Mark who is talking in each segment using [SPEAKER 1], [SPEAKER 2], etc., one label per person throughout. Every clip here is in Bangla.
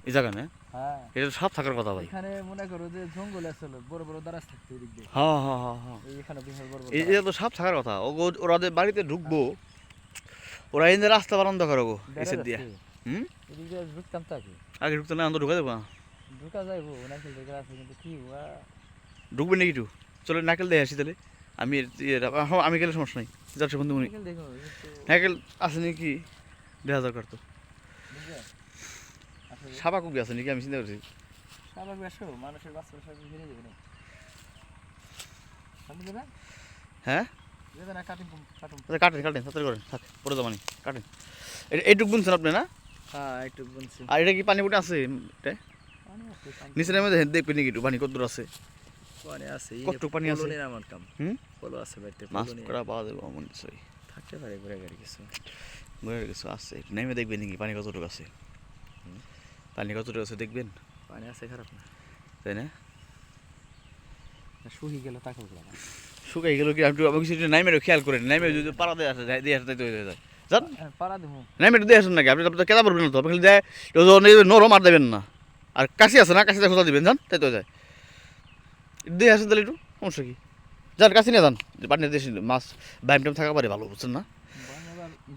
[SPEAKER 1] এই জায়গা না?
[SPEAKER 2] হ্যাঁ
[SPEAKER 1] এটা তো সাপ থাকার কথা ভাই।
[SPEAKER 2] এখানে মনে করো যে জঙ্গল আসলে বড় বড় দারাজ থাকতো এদিক দিয়ে।
[SPEAKER 1] হ্যাঁ হ্যাঁ হ্যাঁ হ্যাঁ,
[SPEAKER 2] এখানে বিশাল বড় বড়
[SPEAKER 1] এই
[SPEAKER 2] দারাজ।
[SPEAKER 1] এটা তো সাপ থাকার কথা। ওরা যে বাড়িতে ঢুকবো, ওরা এই যে রাস্তা বারান্দা করে গো
[SPEAKER 2] বেড়া
[SPEAKER 1] এসে দিয়া।
[SPEAKER 2] যাচ্ছে
[SPEAKER 1] হুম,
[SPEAKER 2] এদিক দিয়ে ঢুকতাম তো আগে।
[SPEAKER 1] আগে ঢুকতে না, আমরা ঢুকা দেবো না।
[SPEAKER 2] ঢুকা যাইবো নারকেল বেকার আছে কিন্তু কি ওয়া
[SPEAKER 1] ঢুকবে নাকি একটু? চলো নারকেল দিয়ে আসি তাহলে। আমি আমি গেলে সমস্যা নাই, যাচ্ছে বন্ধু মনি।
[SPEAKER 2] নারকেল দেখো কিন্তু
[SPEAKER 1] নারকেল আছে নাকি? 2000 কাটতো।
[SPEAKER 2] বুঝলে আসলে
[SPEAKER 1] সাপা কুবি আছে নাকি আমি চিন্তা করছি।
[SPEAKER 2] স্বাভাবিক আসো মানুষের বাচ্চা সব ফিরে যাবে না সামনে দেবে
[SPEAKER 1] হ্যাঁ
[SPEAKER 2] দেবে না কাটিং কাটুন।
[SPEAKER 1] আচ্ছা, কাটেন কাটেন তাড়াতাড়ি করেন, থাক পরে জমানি কাটেন। এইটুক বুনছেন আপনি না?
[SPEAKER 2] হ্যাঁ একটু বলছি
[SPEAKER 1] আর এটা কি পানি ফুটে আছে এটা?
[SPEAKER 2] পানি আছে
[SPEAKER 1] নিচের মধ্যে দেখবেন নাকি একটু পানি কত দূর আছে?
[SPEAKER 2] পানি আছে
[SPEAKER 1] কতটুক পানি আছে?
[SPEAKER 2] কলোনির আমার কাম
[SPEAKER 1] হুম,
[SPEAKER 2] কলো আছে বাড়িতে
[SPEAKER 1] মাছ
[SPEAKER 2] কলোনি
[SPEAKER 1] করা পাওয়া যাবে আমার নিশ্চয়ই।
[SPEAKER 2] থাকতে পারে ঘুরে গাড়ি কিছু
[SPEAKER 1] বুঝে গেছো, আছে নেমে দেখবেন নাকি পানি কতটুকু আছে। পানি কতটুকু আছে দেখবেন,
[SPEAKER 2] পানি আছে খারাপ না
[SPEAKER 1] তাই না?
[SPEAKER 2] শুহি গেল তাকে বলা
[SPEAKER 1] শুকাই গেল কি? আপনি কিছু নাইমে খেয়াল করেন, নাইমে যদি পাড়া দিয়ে আসে দিয়ে আসে তাই হয়ে যায়। জান
[SPEAKER 2] পাড়া দেবো
[SPEAKER 1] নাইমে দিয়ে আসেন নাকি আপনি? আপনি কেদা পারবেন না তো, আপনি খালি যায় নরম আর দেবেন না। আর কাশি আছে না, কাশিতে খোঁজা দিবেন, জান তাই তো যায়। দিয়ে আসেন তাহলে একটু, সমস্যা কি? যান কাশি নিয়ে যান, পানি দিয়ে মাছ বাইম টাইম থাকা পারে ভালো, বুঝছেন না?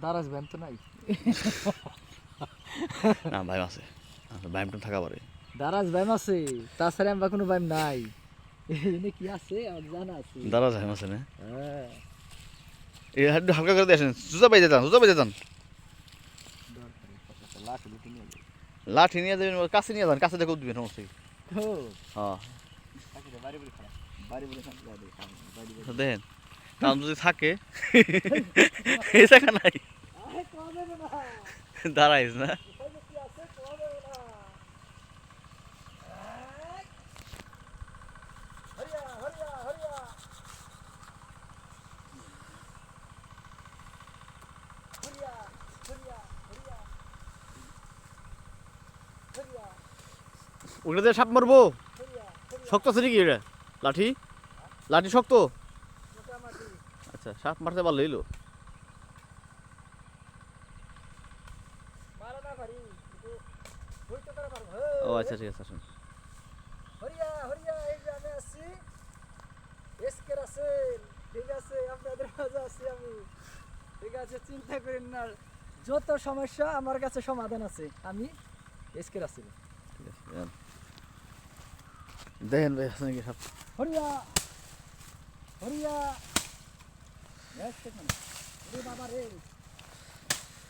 [SPEAKER 2] দারাজ ব্যায়াম তো নাই
[SPEAKER 1] না ভাই আছে, বাইম টাইম থাকা পারে।
[SPEAKER 2] দারাজ ব্যায়াম আছে তাছাড়া আমরা কোনো ব্যায়াম নাই এনে কি আছে আমার জানা আছে
[SPEAKER 1] দাঁড়া যায় আছে না?
[SPEAKER 2] হ্যাঁ
[SPEAKER 1] এই একটু হালকা করে দিয়ে আসেন, জুতা পাইতে যান, জুতা পাইতে যান।
[SPEAKER 2] লাঠি লুটি নিয়ে যাই
[SPEAKER 1] লাঠি নিয়ে যাবেন, কাছে নিয়ে যান, কাছে দেখে দিবেন, সমস্যা কি?
[SPEAKER 2] ও
[SPEAKER 1] হ্যাঁ
[SPEAKER 2] বাড়ি বলে খারাপ বাড়ি বলে খারাপ
[SPEAKER 1] দেখেন, কারণ যদি থাকে এই জায়গা নাই, দাঁড়াইস না। ওগুলো দিয়ে সাপ মারবো? শক্ত আছে নাকি এটা লাঠি? লাঠি শক্ত? আচ্ছা, সাপ মারতে পারলে এলো। ও আচ্ছা, ঠিক আছে, আসুন।
[SPEAKER 2] হরিয়া হরিয়া এই যে আমি আছি এসকে রাসেল ঠিক আছে আপনাদের মাঝে আছি আমি ঠিক আছে চিন্তা করেন না যত সমস্যা আমার কাছে সমাধান আছে আমি এসকে রাসেল
[SPEAKER 1] ঠিক আছে, যান। দেখেন ভাই আছে নাকি সাপ?
[SPEAKER 2] হরিয়া হরিয়া রে বাবা রে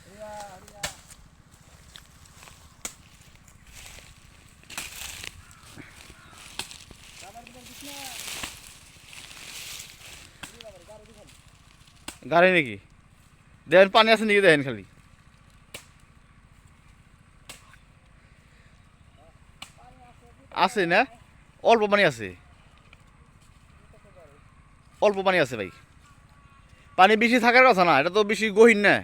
[SPEAKER 2] হরিয়া হরিয়া বাবার দিকে দিস না
[SPEAKER 1] গাড়ি নাকি? দেখেন পানি আছে নাকি, দেখেন খালি। আছে না? অল্প পানি আছে, অল্প পানি আছে ভাই। পানি বেশি থাকার কথা না, এটা তো বেশি গহীন না।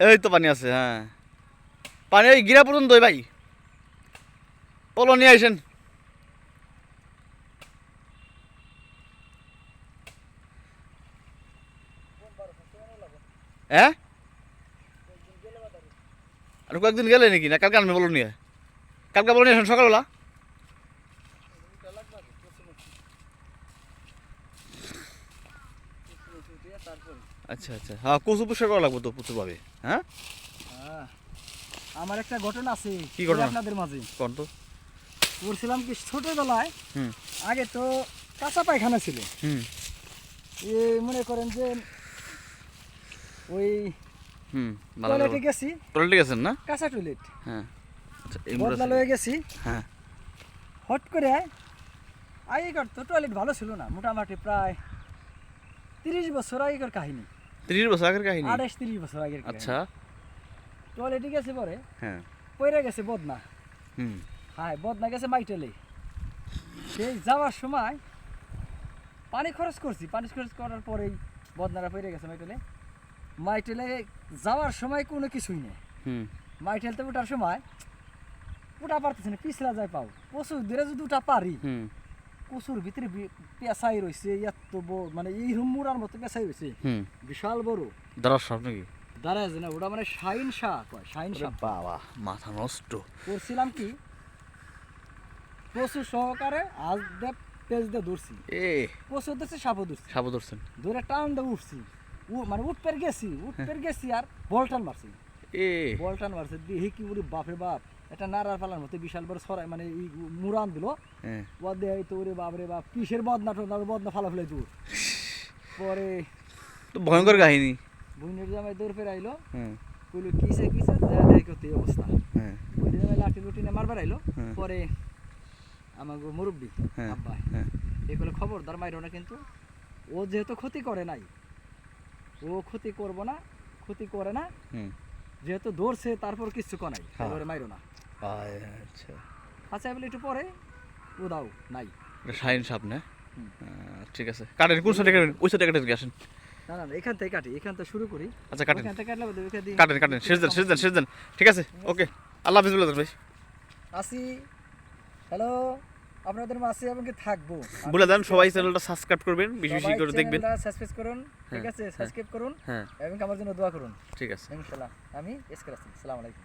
[SPEAKER 1] এই তো পানি আছে, হ্যাঁ পানি ওই গিরা পর্যন্ত ভাই। পলো নিয়ে আইসেন। হ্যাঁ আর কয়েকদিন গেলে নাকি? না কালকে আনবে বলো নিয়ে? কালকে বলো নিয়ে আসেন সকালবেলা। আচ্ছা আচ্ছা, হ্যাঁ কচু পুষে করা লাগবে তো প্রচুরভাবে। হ্যাঁ
[SPEAKER 2] আমার একটা ঘটনা আছে
[SPEAKER 1] কি ঘটনা?
[SPEAKER 2] আপনাদের মাঝে
[SPEAKER 1] কোন তো?
[SPEAKER 2] করছিলাম কি ছোটবেলায়
[SPEAKER 1] হুম
[SPEAKER 2] আগে তো কাঁচা পায়খানা ছিল
[SPEAKER 1] হুম
[SPEAKER 2] এই মনে করেন যে ওই
[SPEAKER 1] হুম,
[SPEAKER 2] টয়লেটে গেছি
[SPEAKER 1] টয়লেটে গেছেন না?
[SPEAKER 2] কাঁচা টয়লেট
[SPEAKER 1] হ্যাঁ আচ্ছা,
[SPEAKER 2] বদলা লয়ে গেছি
[SPEAKER 1] হ্যাঁ
[SPEAKER 2] হট করে আগেকার তো টয়লেট ভালো ছিল না মোটামুটি প্রায় 30 বছর আগেকার কাহিনী
[SPEAKER 1] 30 বছর আগের কাহিনী?
[SPEAKER 2] 28-30 বছর আগের
[SPEAKER 1] আচ্ছা
[SPEAKER 2] টয়লেটে গেছে পরে
[SPEAKER 1] হ্যাঁ
[SPEAKER 2] পয়রা গেছে বদনা
[SPEAKER 1] হুম
[SPEAKER 2] হ্যাঁ বদনা গেছে মাইটেলে সেই যাওয়ার সময় পানি খরচ করছি পানি খরচ করার পরেই বদনারা পয়রা গেছে মাইটেলে মাইটেলে যাওয়ার সময় কোনো কিছুই নেই
[SPEAKER 1] হুম
[SPEAKER 2] মাইটেলতে ওঠার সময় ওটা পারতেছে না পিছলা যায় পাও প্রচুর দূরে যদি ওটা পারি
[SPEAKER 1] হুম
[SPEAKER 2] কচুর ভিতরে পেঁচাই রয়েছে এত বড়, মানে এই মুড়ার মতো পেঁচাই রয়েছে,
[SPEAKER 1] হুম
[SPEAKER 2] বিশাল বড়।
[SPEAKER 1] দাঁড়ার সব নাকি?
[SPEAKER 2] দাঁড়ায় আছে না, ওটা মানে শাইন শাক হয়, শাইন
[SPEAKER 1] ওরে
[SPEAKER 2] শাক।
[SPEAKER 1] বাবা মাথা নষ্ট।
[SPEAKER 2] করছিলাম কি কচু সহকারে আজ দেব পেঁচ দিয়ে ধরছি,
[SPEAKER 1] এ
[SPEAKER 2] কচু ধরছি সাপও ধরছি,
[SPEAKER 1] সাবু ধরছেন।
[SPEAKER 2] ধরে টান দিয়ে উঠছি, মানে উঠপের গেছি আর বলটান মারছি,
[SPEAKER 1] এ
[SPEAKER 2] বলটান মারছে দিয়ে কি বলি বাপরে বাপ, এটা নাড়ার পালার মতো বিশাল বড় ছড়াই, মানে এই মুরান দিল
[SPEAKER 1] হ্যাঁ
[SPEAKER 2] ও দেয় তো, ওরে বাপরে বাপ কিসের বদনা টদনা, বদনা ফালা ফেলাই দূর। পরে
[SPEAKER 1] তো ভয়ঙ্কর কাহিনী।
[SPEAKER 2] বুনের জামাই দৌড় ফের আইলো,
[SPEAKER 1] হ্যাঁ
[SPEAKER 2] কইলো কিসে দেখো তো এই অবস্থা।
[SPEAKER 1] হ্যাঁ
[SPEAKER 2] বুনের জামাই লাঠি লুটি নিয়ে মারবার আইলো।
[SPEAKER 1] হ্যাঁ।
[SPEAKER 2] পরে আমার মুরব্বী
[SPEAKER 1] হ্যাঁ,
[SPEAKER 2] আব্বা
[SPEAKER 1] হ্যাঁ।
[SPEAKER 2] এগুলো খবরদার মাইরো না, কিন্তু ও যেহেতু ক্ষতি করে নাই, ও ক্ষতি করবো না, ক্ষতি করে না,
[SPEAKER 1] হুম
[SPEAKER 2] যেহেতু ধরছে তারপর কিছু কো নাই,
[SPEAKER 1] হ্যাঁ।
[SPEAKER 2] ওরে মাইরো না।
[SPEAKER 1] আচ্ছা
[SPEAKER 2] আচ্ছা বলে একটু পরে ও দাও নাই।
[SPEAKER 1] এটা শাইন সাপ না?
[SPEAKER 2] হুম।
[SPEAKER 1] ঠিক আছে কাটেন, কোন সাইডে কাটেন? ওই সাইডে কাটেন কি আসেন?
[SPEAKER 2] না না না, এখান থেকে কাটি, এখান থেকে শুরু করি।
[SPEAKER 1] আচ্ছা কাটেন
[SPEAKER 2] এখান থেকে কাটলে বোধহয় ওইখান দিয়ে
[SPEAKER 1] কাটেন কাটেন, শেষ দেন শেষ দেন শেষ দেন। ঠিক আছে ওকে, আল্লাহ হাফিজ বলে দেন ভাই।
[SPEAKER 2] আসি। হ্যালো, আপনাদের মাসে এবং কি থাকবো।
[SPEAKER 1] বলে দেন সবাই চ্যানেলটা সাবস্ক্রাইব করবেন, বেশি বেশি করে দেখবেন।
[SPEAKER 2] সাবস্ক্রাইব করুন, ঠিক
[SPEAKER 1] হ্যাঁ,
[SPEAKER 2] আছে,
[SPEAKER 1] হ্যাঁ।
[SPEAKER 2] সাবস্ক্রাইব করুন
[SPEAKER 1] হ্যাঁ
[SPEAKER 2] এবং আমার জন্য দোয়া করুন,
[SPEAKER 1] ঠিক আছে।
[SPEAKER 2] ইনশাআল্লাহ। আমি এসকে রাসেল, আসসালামু আলাইকুম।